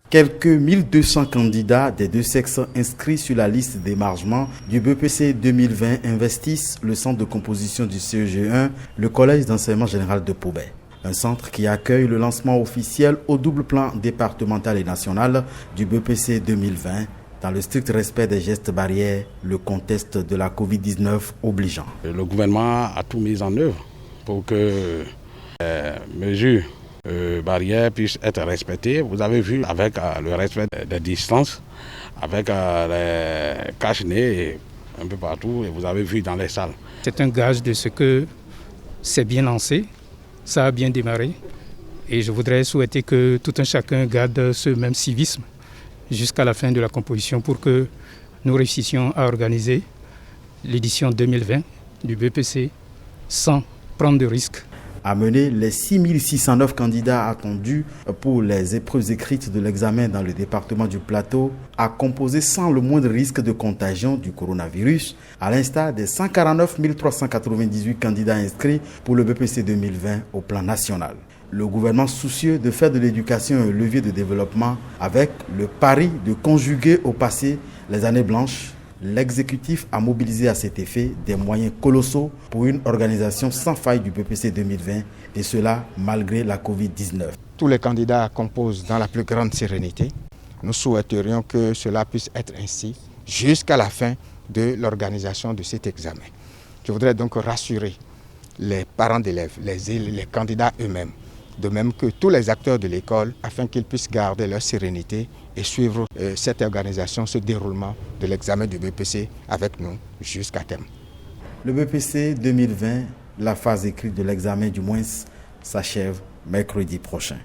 Quelques 1200 candidats des deux sexes inscrits sur la liste d'émargement du BEPC 2020 investissent le centre de composition du CEG1, le collège d'enseignement général de Pobet. Un centre qui accueille le lancement officiel au double plan départemental et national du BEPC 2020 dans le strict respect des gestes barrières, le contexte de la Covid-19 obligeant. Le gouvernement a tout mis en œuvre pour que les mesures barrières puissent être respectées. Vous avez vu avec le respect des distances, avec les cache-nez un peu partout, et vous avez vu dans les salles. C'est un gage de ce que c'est bien lancé, ça a bien démarré, et je voudrais souhaiter que tout un chacun garde ce même civisme jusqu'à la fin de la composition pour que nous réussissions à organiser l'édition 2020 du BEPC sans prendre de risques. Amener les 6609 candidats attendus pour les épreuves écrites de l'examen dans le département du Plateau à composer sans le moindre risque de contagion du coronavirus, à l'instar des 149 398 candidats inscrits pour le BEPC 2020 au plan national. Le gouvernement soucieux de faire de l'éducation un levier de développement avec le pari de conjuguer au passé les années blanches, l'exécutif a mobilisé à cet effet des moyens colossaux pour une organisation sans faille du BEPC 2020 et cela malgré la Covid-19. Tous les candidats composent dans la plus grande sérénité. Nous souhaiterions que cela puisse être ainsi jusqu'à la fin de l'organisation de cet examen. Je voudrais donc rassurer les parents d'élèves, les candidats eux-mêmes, de même que tous les acteurs de l'école, afin qu'ils puissent garder leur sérénité et suivre cette organisation, ce déroulement de l'examen du BEPC avec nous jusqu'à terme. Le BEPC 2020, la phase écrite de l'examen du moins, s'achève mercredi prochain.